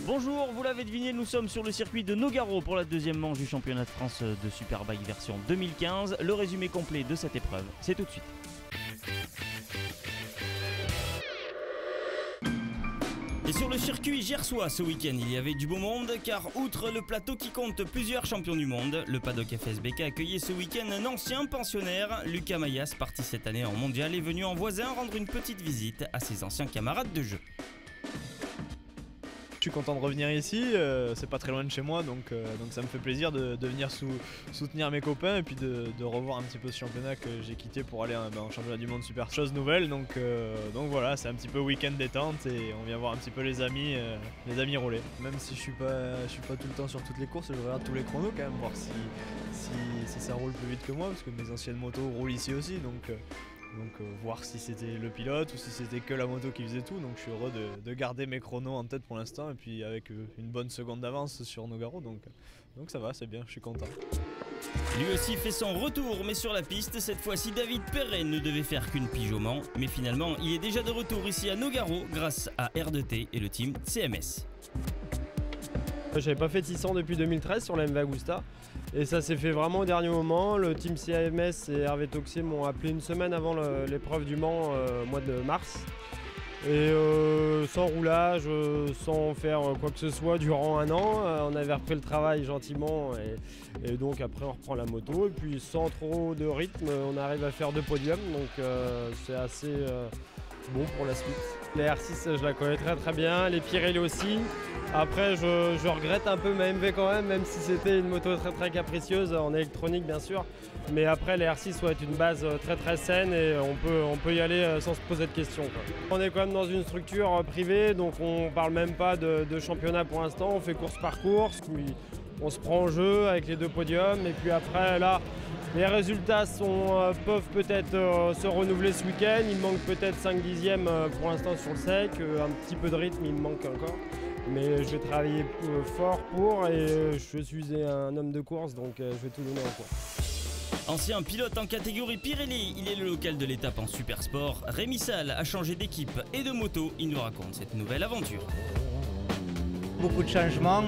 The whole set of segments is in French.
Bonjour, vous l'avez deviné, nous sommes sur le circuit de Nogaro pour la deuxième manche du championnat de France de Superbike version 2015. Le résumé complet de cette épreuve, c'est tout de suite. Et sur le circuit gersois ce week-end, il y avait du beau monde car outre le plateau qui compte plusieurs champions du monde, le paddock FSBK accueillait ce week-end un ancien pensionnaire. Lucas Mayas, parti cette année en mondial, est venu en voisin rendre une petite visite à ses anciens camarades de jeu. Je suis content de revenir ici, c'est pas très loin de chez moi, donc ça me fait plaisir de venir soutenir mes copains et puis de revoir un petit peu ce championnat que j'ai quitté pour aller en championnat du monde super. Chose nouvelle, donc voilà, c'est un petit peu week-end détente et on vient voir un petit peu les amis rouler. Même si je suis pas tout le temps sur toutes les courses, je regarde tous les chronos quand même, voir si ça roule plus vite que moi, parce que mes anciennes motos roulent ici aussi, donc voir si c'était le pilote ou si c'était que la moto qui faisait tout. Donc je suis heureux de garder mes chronos en tête pour l'instant et puis avec une bonne seconde d'avance sur Nogaro, donc ça va, c'est bien, je suis content. Lui aussi fait son retour, mais sur la piste. Cette fois-ci, David Perret ne devait faire qu'une pige au Mans, mais finalement il est déjà de retour ici à Nogaro grâce à R2T et le team CMS. J'avais pas fait de 600 depuis 2013 sur la MV Agusta et ça s'est fait vraiment au dernier moment. Le team CMS et Hervé Toxier m'ont appelé une semaine avant l'épreuve du Mans, mois de mars. Et sans roulage, sans faire quoi que ce soit durant un an, on avait repris le travail gentiment et donc après on reprend la moto et puis sans trop de rythme on arrive à faire 2 podiums, donc c'est assez bon pour la suite. Les R6 je la connais très bien, les Pirelli aussi. Après je regrette un peu ma MV quand même si c'était une moto très capricieuse en électronique bien sûr. Mais après les R6 soit une base très saine et on peut y aller sans se poser de questions, quoi. On est quand même dans une structure privée, donc on parle même pas de championnat pour l'instant, on fait course par course, puis on se prend en jeu avec les 2 podiums et puis après là les résultats peuvent peut-être se renouveler ce week-end. Il me manque peut-être 5 dixièmes pour l'instant sur le sec, un petit peu de rythme il me manque encore. Mais je vais travailler fort pour et je suis un homme de course, donc je vais tout donner en course. Ancien pilote en catégorie Pirelli, il est le local de l'étape en super sport. Rémi Salle a changé d'équipe et de moto, il nous raconte cette nouvelle aventure. Beaucoup de changements,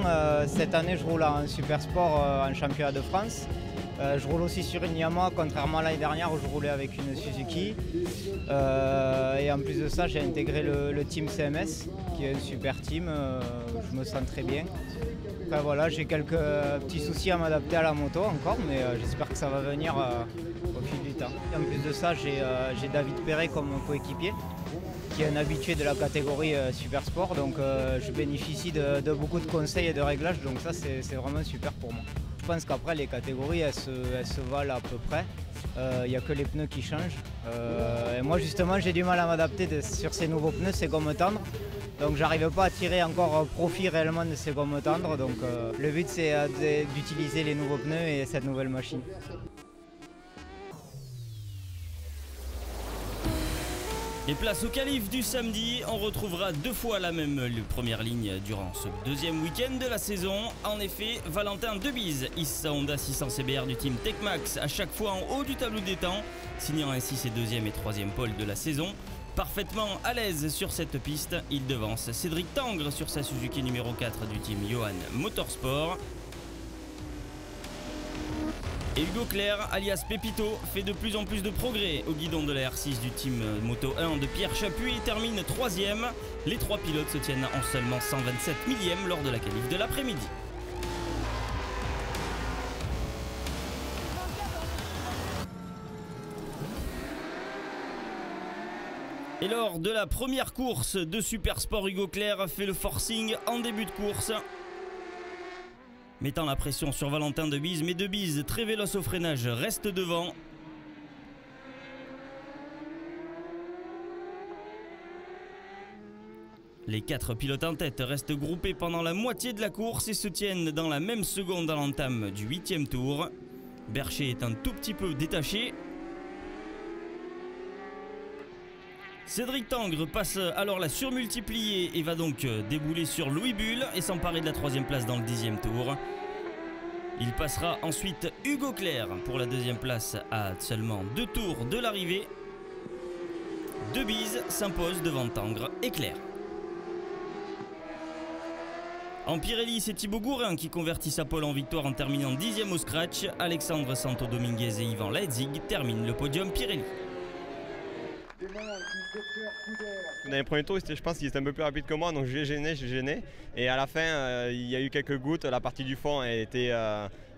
cette année je roule en super sport en championnat de France. Je roule aussi sur une Yamaha, contrairement à l'année dernière où je roulais avec une Suzuki. Et en plus de ça, j'ai intégré le team CMS, qui est un super team, je me sens très bien. Après voilà, j'ai quelques petits soucis à m'adapter à la moto encore, mais j'espère que ça va venir au fil du temps. Et en plus de ça, j'ai David Perret comme coéquipier, qui est un habitué de la catégorie super sport, donc je bénéficie de beaucoup de conseils et de réglages, donc ça c'est vraiment super pour moi. Je pense qu'après les catégories elles se valent à peu près, il n'y a que les pneus qui changent. Et moi justement j'ai du mal à m'adapter sur ces nouveaux pneus, ces gommes tendres, donc j'arrive pas à tirer encore profit réellement de ces gommes tendres, donc le but c'est d'utiliser les nouveaux pneus et cette nouvelle machine. Et place au qualif du samedi, on retrouvera 2 fois la même première ligne durant ce deuxième week-end de la saison. En effet, Valentin Debise hisse sa Honda 600 CBR du team Tecmax à chaque fois en haut du tableau des temps, signant ainsi ses 2e et 3e pôles de la saison. Parfaitement à l'aise sur cette piste, il devance Cédric Tangre sur sa Suzuki numéro 4 du team Johan Motorsport. Et Hugo Claire, alias Pépito, fait de plus en plus de progrès au guidon de la R6 du team Moto 1 de Pierre Chapuis et termine 3e. Les 3 pilotes se tiennent en seulement 127 millièmes lors de la qualif de l'après-midi. Et lors de la première course de Super Sport, Hugo Claire fait le forcing en début de course, mettant la pression sur Valentin Debise, mais Debise, très véloce au freinage, reste devant. Les 4 pilotes en tête restent groupés pendant la moitié de la course et se tiennent dans la même seconde à l'entame du 8e tour. Bercher est un tout petit peu détaché. Cédric Tangre passe alors la surmultipliée et va donc débouler sur Louis Bull et s'emparer de la 3e place dans le 10e tour. Il passera ensuite Hugo Claire pour la 2e place à seulement 2 tours de l'arrivée. Debise s'impose devant Tangre et Claire. En Pirelli, c'est Thibaut Gourin qui convertit sa pole en victoire en terminant 10e au scratch. Alexandre Santo Dominguez et Ivan Laitzig terminent le podium Pirelli. Dans les premiers tours, je pense qu'il était un peu plus rapide que moi, donc j'ai gêné. Et à la fin, il y a eu quelques gouttes. La partie du fond elle était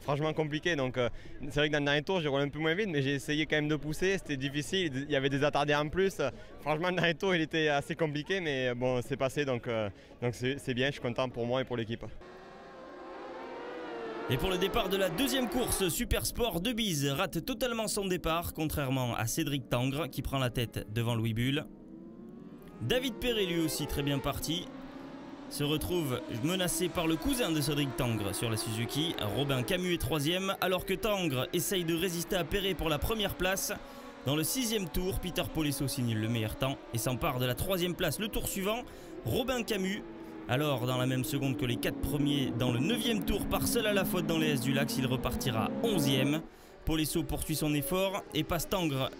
franchement compliquée. Donc c'est vrai que dans le dernier tour, j'ai roulé un peu moins vite, mais j'ai essayé quand même de pousser. C'était difficile, il y avait des attardés en plus. Franchement, le dernier tour, il était assez compliqué, mais bon, c'est passé, donc c'est bien. Je suis content pour moi et pour l'équipe. Et pour le départ de la deuxième course, Supersport Debise rate totalement son départ, contrairement à Cédric Tangre qui prend la tête devant Louis Bull. David Perret, lui aussi très bien parti, se retrouve menacé par le cousin de Cédric Tangre sur la Suzuki. Robin Camus est 3e, alors que Tangre essaye de résister à Perret pour la première place. Dans le 6e tour, Peter Polesso signe le meilleur temps et s'empare de la 3e place le tour suivant. Robin Camus, alors dans la même seconde que les 4 premiers, dans le 9e tour, part seul à la faute dans les S du Lac, il repartira 11e. Polesso poursuit son effort et passe Tangre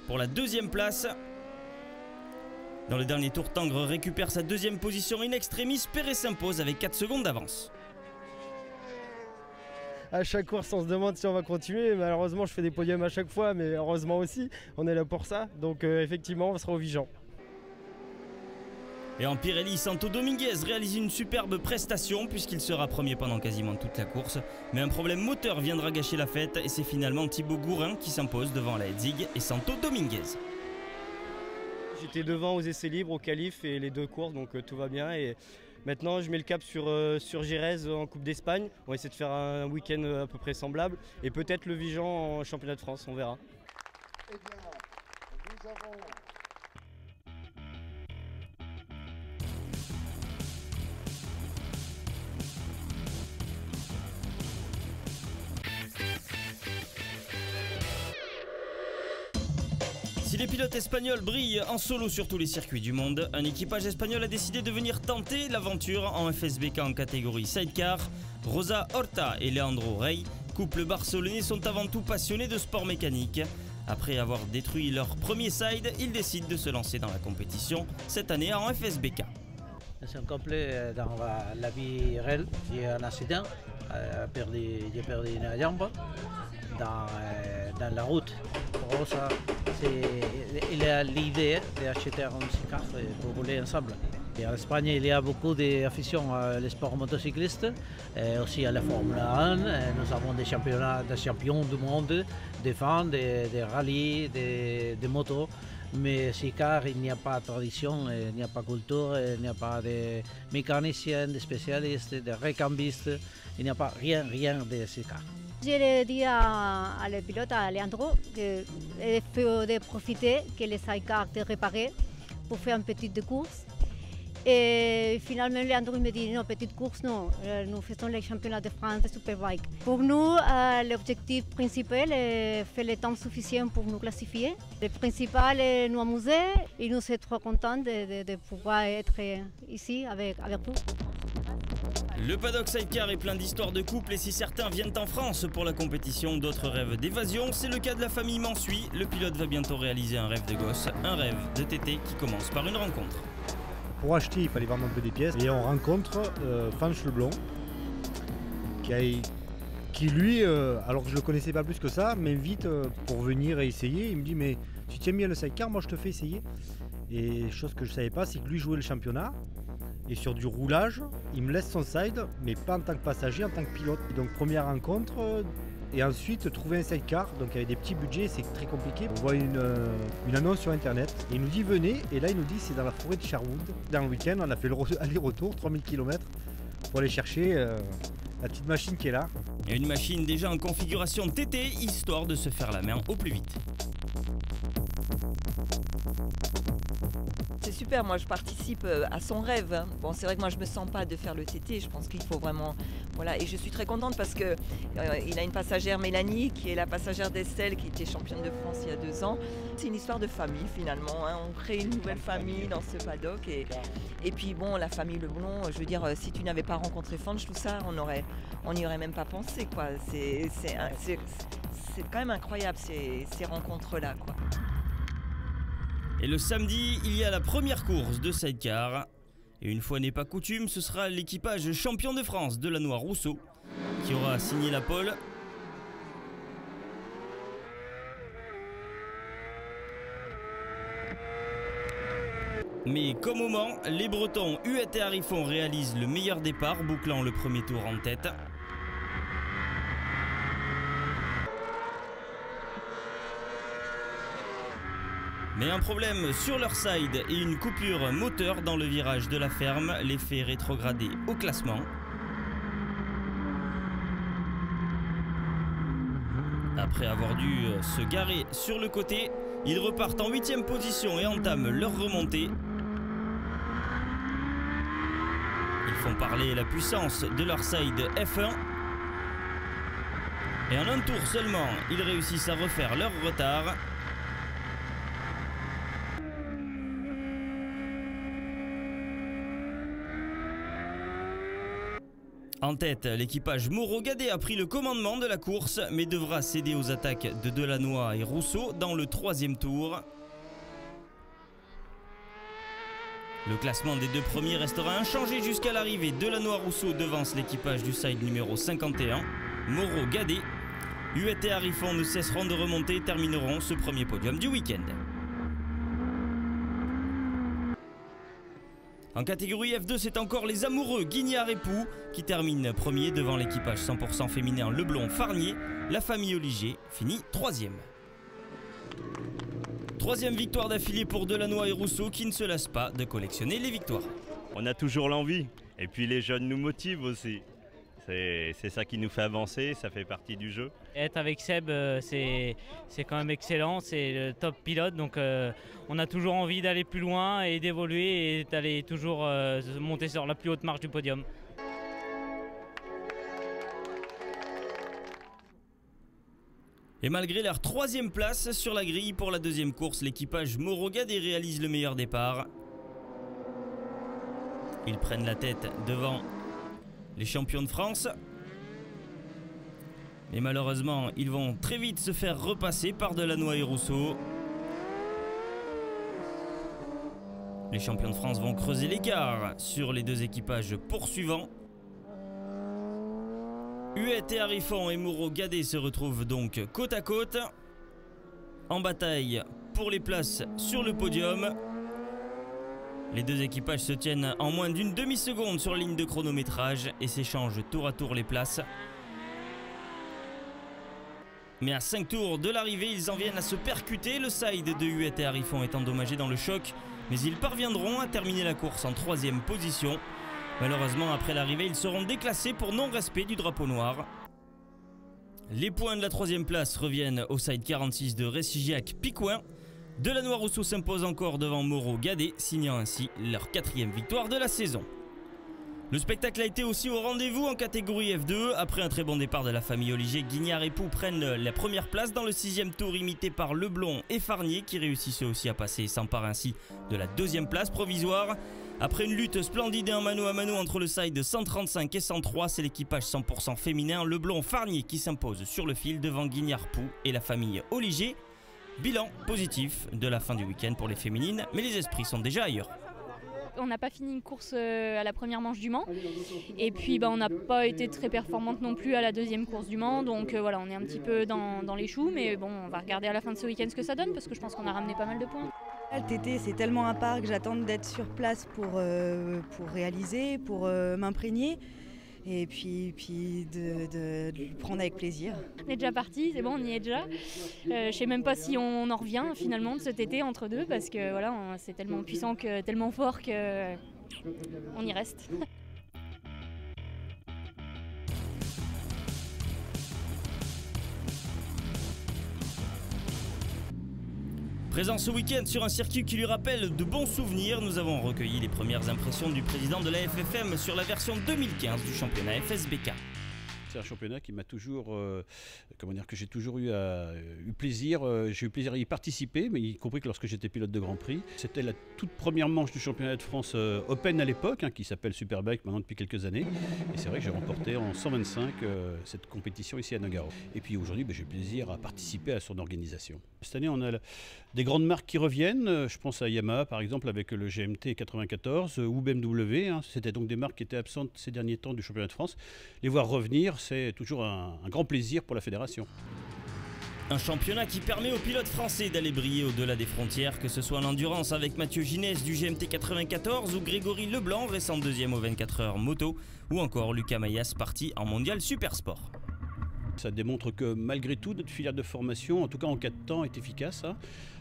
pour la 2e place. Dans le dernier tour, Tangre récupère sa 2e position in extremis. Perret s'impose avec 4 secondes d'avance. À chaque course, on se demande si on va continuer. Malheureusement, je fais des podiums à chaque fois, mais heureusement aussi, on est là pour ça. Donc effectivement, on sera au Vigeant. Et en Pirelli, Santo Dominguez réalise une superbe prestation puisqu'il sera premier pendant quasiment toute la course. Mais un problème moteur viendra gâcher la fête et c'est finalement Thibaut Gourin qui s'impose devant Laitzig et Santo Dominguez. J'étais devant aux essais libres, au qualif et les 2 courses, donc tout va bien. Et maintenant, je mets le cap sur Jerez en Coupe d'Espagne. On va essayer de faire un week-end à peu près semblable. Et peut-être le Vigeant en championnat de France, on verra. Eh bien, nous avons... Si les pilotes espagnols brillent en solo sur tous les circuits du monde, un équipage espagnol a décidé de venir tenter l'aventure en FSBK en catégorie sidecar. Rosa Horta et Leandro Rey, couple barcelonais, sont avant tout passionnés de sport mécanique. Après avoir détruit leur premier side, ils décident de se lancer dans la compétition, cette année en FSBK. C'est un complet dans la vie réelle. J'ai un accident, j'ai perdu une jambe dans la route. Rosa, il a l'idée d'acheter un sidecar pour rouler ensemble. Et en Espagne, il y a beaucoup d'affections à les sports motocyclistes, et aussi à la Formule 1. Nous avons des champions du monde, des fans, des rallyes, des motos. Mais sidecar, il n'y a pas de tradition, il n'y a pas de culture, il n'y a pas de mécaniciens, de spécialistes, de récambistes, il n'y a pas rien de sidecar. Je l'ai dit à le pilote, à Leandro, qu'il faut profiter que les sidecars étaient réparés pour faire une petite course. Et finalement, Leandro me dit non, petite course, non, nous faisons les championnats de France de Superbike. Pour nous, l'objectif principal est faire le temps suffisant pour nous classifier. Le principal est nous amuser et nous sommes trop contents de pouvoir être ici avec vous. Le paddock sidecar est plein d'histoires de couple et si certains viennent en France pour la compétition, d'autres rêvent d'évasion. C'est le cas de la famille Mansuy. Le pilote va bientôt réaliser un rêve de gosse, un rêve de TT qui commence par une rencontre. Pour acheter, il fallait vendre un peu des pièces et on rencontre Fanch Leblond qui lui, alors que je le connaissais pas plus que ça, m'invite pour venir essayer. Il me dit mais tu tiens bien le sidecar, moi je te fais essayer. Et chose que je savais pas, c'est que lui jouait le championnat. Et sur du roulage, il me laisse son side, mais pas en tant que passager, en tant que pilote. Donc première rencontre, et ensuite trouver un sidecar, donc avec des petits budgets, c'est très compliqué. On voit une annonce sur internet, et il nous dit venez, et là il nous dit c'est dans la forêt de Sherwood. Dans le week-end, on a fait le aller-retour, 3000 km, pour aller chercher la petite machine qui est là. Et une machine déjà en configuration TT, histoire de se faire la main au plus vite. C'est super, moi je participe à son rêve. Hein. Bon, c'est vrai que moi je me sens pas de faire le TT, je pense qu'il faut vraiment... Voilà, et je suis très contente parce que il a une passagère, Mélanie, qui est la passagère d'Estelle, qui était championne de France il y a 2 ans. C'est une histoire de famille finalement, hein. On crée une nouvelle famille dans ce paddock et puis bon, la famille Leblond, je veux dire, si tu n'avais pas rencontré Fanch, tout ça, on n'y aurait même pas pensé, quoi. C'est quand même incroyable ces rencontres-là, quoi. Et le samedi, il y a la première course de sidecar. Et une fois n'est pas coutume, ce sera l'équipage champion de France Delannoy Rousseau qui aura signé la pole. Mais comme au Mans, les Bretons Huet et Harifon réalisent le meilleur départ, bouclant le premier tour en tête. Mais un problème sur leur side et une coupure moteur dans le virage de la ferme les fait rétrograder au classement. Après avoir dû se garer sur le côté, ils repartent en 8e position et entament leur remontée. Ils font parler la puissance de leur side F1. Et en un tour seulement, ils réussissent à refaire leur retard. En tête, l'équipage Moreau-Gadet a pris le commandement de la course, mais devra céder aux attaques de Delannoy et Rousseau dans le 3e tour. Le classement des deux premiers restera inchangé jusqu'à l'arrivée. Delannoy-Rousseau devance l'équipage du side numéro 51. Moreau-Gadet, Huet et Harifon ne cesseront de remonter et termineront ce premier podium du week-end. En catégorie F2, c'est encore les amoureux Guignard et Pou qui terminent premier devant l'équipage 100% féminin Leblon-Farnier. La famille Oliger finit 3e. 3e victoire d'affilée pour Delannoy et Rousseau qui ne se lassent pas de collectionner les victoires. On a toujours l'envie et puis les jeunes nous motivent aussi. C'est ça qui nous fait avancer, ça fait partie du jeu. Être avec Seb, c'est quand même excellent, c'est le top pilote, donc on a toujours envie d'aller plus loin et d'évoluer et d'aller toujours monter sur la plus haute marche du podium. Et malgré leur 3e place sur la grille pour la 2e course, l'équipage Moreau-Gadet réalise le meilleur départ. Ils prennent la tête devant les champions de France. Et malheureusement, ils vont très vite se faire repasser par Delannoy et Rousseau. Les champions de France vont creuser l'écart sur les deux équipages poursuivants. Huet et Harifon et Moreau-Gadet se retrouvent donc côte à côte, en bataille pour les places sur le podium. Les deux équipages se tiennent en moins d'une demi-seconde sur la ligne de chronométrage et s'échangent tour à tour les places. Mais à 5 tours de l'arrivée, ils en viennent à se percuter. Le side de Huet et Harifon est endommagé dans le choc, mais ils parviendront à terminer la course en 3e position. Malheureusement, après l'arrivée, ils seront déclassés pour non-respect du drapeau noir. Les points de la 3e place reviennent au side 46 de Récigiac-Picoin. Delannoy-Rousseau s'impose encore devant Moreau-Gadet, signant ainsi leur 4e victoire de la saison. Le spectacle a été aussi au rendez-vous en catégorie F2. Après un très bon départ de la famille Oliger, Guignard et Pou prennent la première place dans le 6e tour, imité par Leblon et Farnier qui réussissent aussi à passer et s'emparent ainsi de la 2e place provisoire. Après une lutte splendide et un mano à mano entre le side 135 et 103, c'est l'équipage 100% féminin Leblon-Farnier qui s'impose sur le fil devant Guignard-Pou et la famille Oliger. Bilan positif de la fin du week-end pour les féminines, mais les esprits sont déjà ailleurs. On n'a pas fini une course à la première manche du Mans et puis on n'a pas été très performante non plus à la 2e course du Mans, donc voilà, on est un petit peu dans les choux, mais bon, on va regarder à la fin de ce week-end ce que ça donne parce que je pense qu'on a ramené pas mal de points. Le TT, c'est tellement un parc, j'attends d'être sur place pour réaliser, pour m'imprégner. Et puis de le prendre avec plaisir. On est déjà parti, c'est bon, on y est déjà. Je sais même pas si on en revient finalement de cet été entre deux parce que voilà, c'est tellement puissant, tellement fort qu'on y reste. Présent ce week-end sur un circuit qui lui rappelle de bons souvenirs, nous avons recueilli les premières impressions du président de la FFM sur la version 2015 du championnat FSBK. c'est un championnat qui m'a toujours, que j'ai toujours eu plaisir. J'ai eu plaisir à y participer, mais y compris que lorsque j'étais pilote de Grand Prix. C'était la toute première manche du championnat de France Open à l'époque, qui s'appelle Superbike maintenant depuis quelques années. Et c'est vrai que j'ai remporté en 125 cette compétition ici à Nogaro. Et puis aujourd'hui, j'ai plaisir à participer à son organisation. Cette année, on a des grandes marques qui reviennent. Je pense à Yamaha par exemple avec le GMT 94 ou BMW. C'était donc des marques qui étaient absentes ces derniers temps du championnat de France. Les voir revenir, c'est toujours un grand plaisir pour la fédération. Un championnat qui permet aux pilotes français d'aller briller au-delà des frontières, que ce soit en endurance avec Mathieu Ginès du GMT 94 ou Grégory Leblanc, récent deuxième aux 24 heures moto, ou encore Lucas Mayas parti en mondial Supersport. Ça démontre que malgré tout, notre filière de formation, en tout cas en 4 temps, est efficace.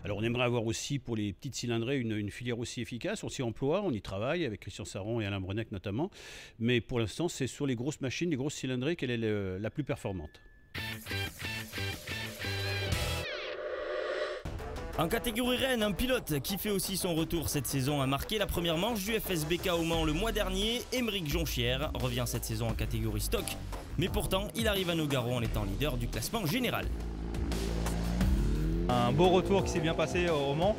Alors on aimerait avoir aussi pour les petites cylindrées une filière aussi efficace. On s'y emploie, on y travaille avec Christian Saron et Alain Brenec notamment. Mais pour l'instant, c'est sur les grosses machines, les grosses cylindrées qu'elle est la plus performante. En catégorie Rennes, un pilote qui fait aussi son retour cette saison a marqué la première manche du FSBK au Mans le mois dernier. Émeric Jonchière revient cette saison en catégorie stock. Mais pourtant, il arrive à Nogaro en étant leader du classement général. Un beau retour qui s'est bien passé au Mans.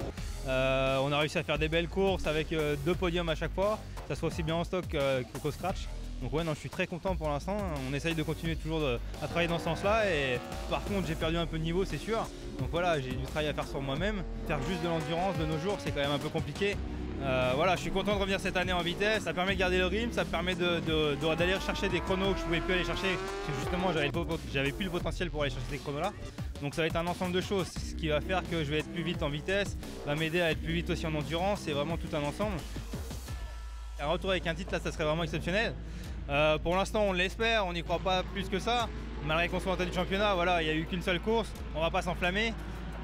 On a réussi à faire des belles courses avec 2 podiums à chaque fois. Ça soit aussi bien en stock qu'au scratch. Donc ouais, non, je suis très content pour l'instant. On essaye de continuer toujours à travailler dans ce sens-là. Et par contre, j'ai perdu un peu de niveau, c'est sûr. Donc voilà, j'ai du travail à faire sur moi-même. Faire juste de l'endurance de nos jours, c'est quand même un peu compliqué. Voilà, je suis content de revenir cette année en vitesse. Ça permet de garder le rythme, ça permet d'aller chercher des chronos que je ne pouvais plus aller chercher. Parce que justement, j'avais plus le potentiel pour aller chercher ces chronos-là. Donc ça va être un ensemble de choses. Ce qui va faire que je vais être plus vite en vitesse, va m'aider à être plus vite aussi en endurance. C'est vraiment tout un ensemble. Un retour avec un titre, là, ça serait vraiment exceptionnel. Pour l'instant, on l'espère, on n'y croit pas plus que ça. Malgré qu'on soit en tête du championnat, voilà, il n'y a eu qu'une seule course, on ne va pas s'enflammer.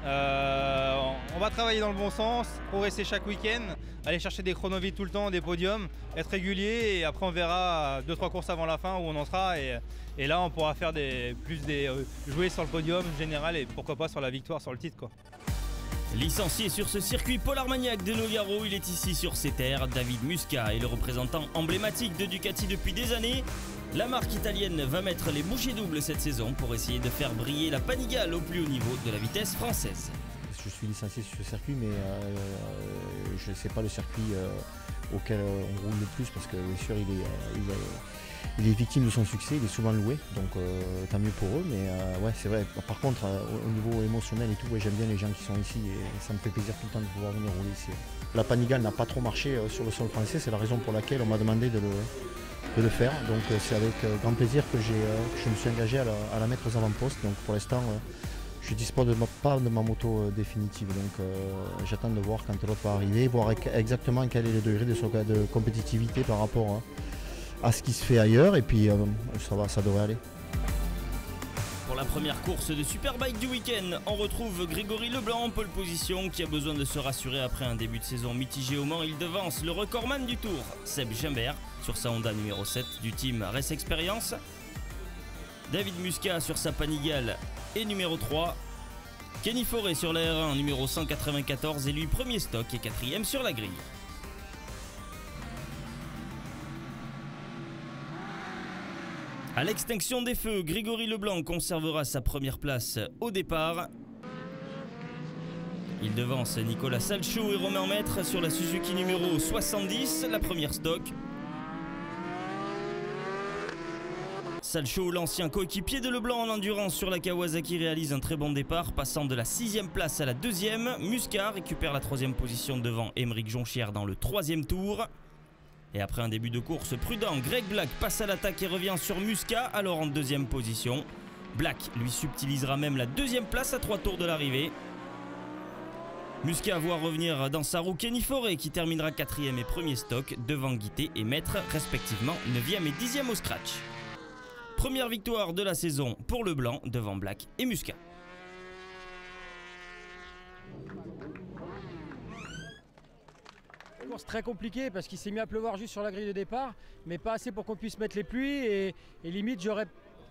On va travailler dans le bon sens, progresser chaque week-end, aller chercher des chronos vides tout le temps, des podiums, être régulier et après on verra 2-3 courses avant la fin où on en sera et là on pourra faire jouer sur le podium général et pourquoi pas sur la victoire, sur le titre quoi. Licencié sur ce circuit Paul Armagnac de Nogaro, il est ici sur ses terres. David Musca est le représentant emblématique de Ducati depuis des années. La marque italienne va mettre les bouchées doubles cette saison pour essayer de faire briller la Panigale au plus haut niveau de la vitesse française. Je suis licencié sur ce circuit, mais je ne sais pas le circuit auquel on roule le plus parce que bien sûr il est victime de son succès, il est souvent loué, donc tant mieux pour eux, mais ouais c'est vrai, par contre au niveau émotionnel et tout, ouais, j'aime bien les gens qui sont ici et ça me fait plaisir tout le temps de pouvoir venir rouler ici. La Panigale n'a pas trop marché sur le sol français, c'est la raison pour laquelle on m'a demandé de le faire, donc c'est avec grand plaisir que je me suis engagé à la mettre aux avant-postes, donc pour l'instant je ne dispose pas de ma moto définitive, donc j'attends de voir quand l'autre va arriver, voir exactement quel est le degré de compétitivité par rapport à ce qui se fait ailleurs, et puis ça devrait aller. Pour la première course de Superbike du week-end, on retrouve Grégory Leblanc en pole position qui a besoin de se rassurer après un début de saison mitigé au Mans. Il devance le recordman du Tour, Seb Gimbert, sur sa Honda numéro 7 du team Race Experience. David Musca sur sa Panigale est numéro 3. Kenny Forêt sur la R1 numéro 194 et lui premier stock et 4e sur la grille. À l'extinction des feux, Grégory Leblanc conservera sa première place au départ. Il devance Nicolas Salchaud et Romain Maître sur la Suzuki numéro 70, la première stock. Salchaud, l'ancien coéquipier de Leblanc en endurance sur la Kawasaki, réalise un très bon départ, passant de la 6e place à la 2e. Musca récupère la 3e position devant Émeric Jonchière dans le 3e tour. Et après un début de course prudent, Greg Black passe à l'attaque et revient sur Musca, alors en 2e position. Black lui subtilisera même la 2e place à 3 tours de l'arrivée. Musca voit revenir dans sa roue Kenny Forêt qui terminera 4e et 1er stock devant Guité et Maître, respectivement 9e et 10e au scratch. Première victoire de la saison pour Leblanc devant Black et Musca. Course très compliquée parce qu'il s'est mis à pleuvoir juste sur la grille de départ, mais pas assez pour qu'on puisse mettre les pluies et limite j'aurais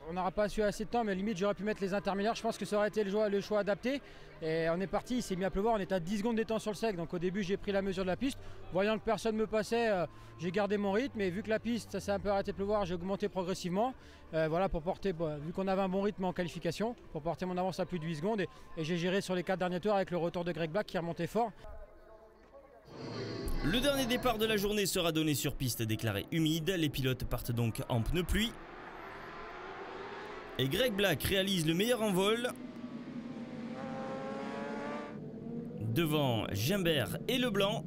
on n'aura pas su assez de temps, mais limite j'aurais pu mettre les intermédiaires. Je pense que ça aurait été le choix adapté. Et on est parti, il s'est mis à pleuvoir, on était à 10 secondes des temps sur le sec. Donc au début j'ai pris la mesure de la piste. Voyant que personne ne me passait, j'ai gardé mon rythme. Et vu que la piste, ça s'est un peu arrêté de pleuvoir, j'ai augmenté progressivement. Voilà, pour porter, vu qu'on avait un bon rythme en qualification, pour porter mon avance à plus de 8 secondes. Et j'ai géré sur les 4 derniers tours avec le retour de Greg Black qui remontait fort. Le dernier départ de la journée sera donné sur piste déclarée humide. Les pilotes partent donc en pneus pluie. Et Greg Black réalise le meilleur envol. Devant Gimbert et Leblanc.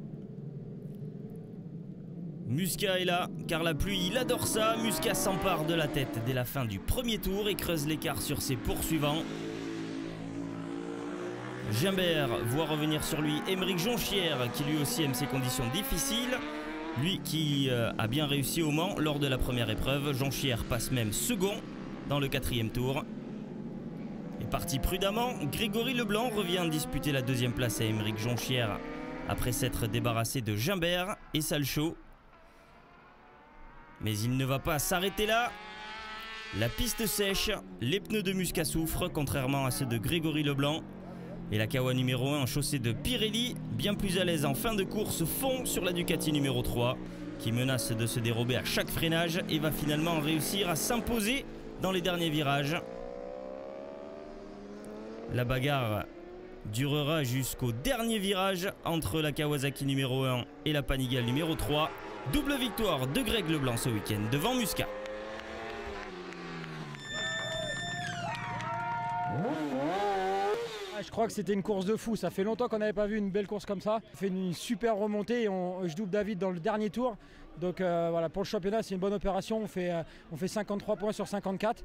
Muscat est là, car la pluie, il adore ça. Muscat s'empare de la tête dès la fin du premier tour et creuse l'écart sur ses poursuivants. Gimbert voit revenir sur lui Émeric Jonchière, qui lui aussi aime ces conditions difficiles. Lui qui a bien réussi au Mans lors de la première épreuve. Jonchière passe même second dans le 4e tour. Et parti prudemment, Grégory Leblanc revient disputer la 2e place à Émeric Jonchière après s'être débarrassé de Gimbert et Salchaud. Mais il ne va pas s'arrêter là. La piste sèche, les pneus de Muscat souffrent, contrairement à ceux de Grégory Leblanc. Et la Kawa numéro 1 en chaussée de Pirelli, bien plus à l'aise en fin de course, fond sur la Ducati numéro 3, qui menace de se dérober à chaque freinage et va finalement réussir à s'imposer dans les derniers virages. La bagarre durera jusqu'au dernier virage entre la Kawasaki numéro 1 et la Panigale numéro 3. Double victoire de Greg Leblanc ce week-end devant Muscat. Je crois que c'était une course de fou, ça fait longtemps qu'on n'avait pas vu une belle course comme ça. On fait une super remontée et je double David dans le dernier tour. Donc voilà, pour le championnat c'est une bonne opération, on fait 53 points sur 54.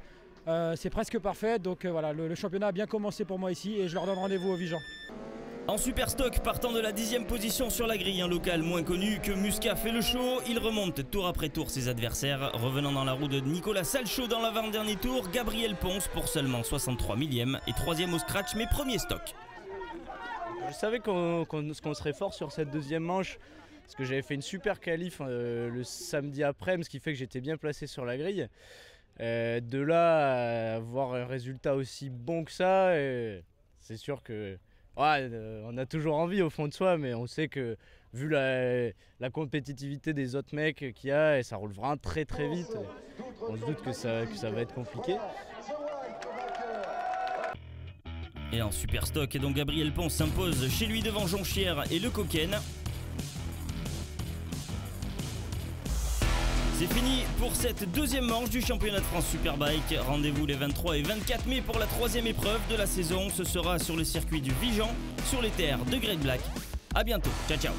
C'est presque parfait, donc voilà, le championnat a bien commencé pour moi ici et je leur donne rendez-vous au Vigan. En super stock, partant de la 10e position sur la grille, un local moins connu que Muscat fait le show. Il remonte tour après tour ses adversaires, revenant dans la roue de Nicolas Salchaud dans l'avant-dernier tour. Gabriel Ponce pour seulement 63 millième et 3e au scratch, mais premier stock. Je savais qu'on serait fort sur cette 2e manche, parce que j'avais fait une super qualif le samedi après, ce qui fait que j'étais bien placé sur la grille. De là à avoir un résultat aussi bon que ça, c'est sûr que... Ouais, on a toujours envie au fond de soi, mais on sait que vu la compétitivité des autres mecs qu'il y a, et ça roule vraiment très très vite, on se doute que ça va être compliqué. Et en super stock, donc Gabriel Ponce s'impose chez lui devant Jonchière et Le Coquenne. C'est fini pour cette 2e manche du championnat de France Superbike. Rendez-vous les 23 et 24 mai pour la 3e épreuve de la saison. Ce sera sur le circuit du Vigan, sur les terres de Greg Black. A bientôt, ciao ciao.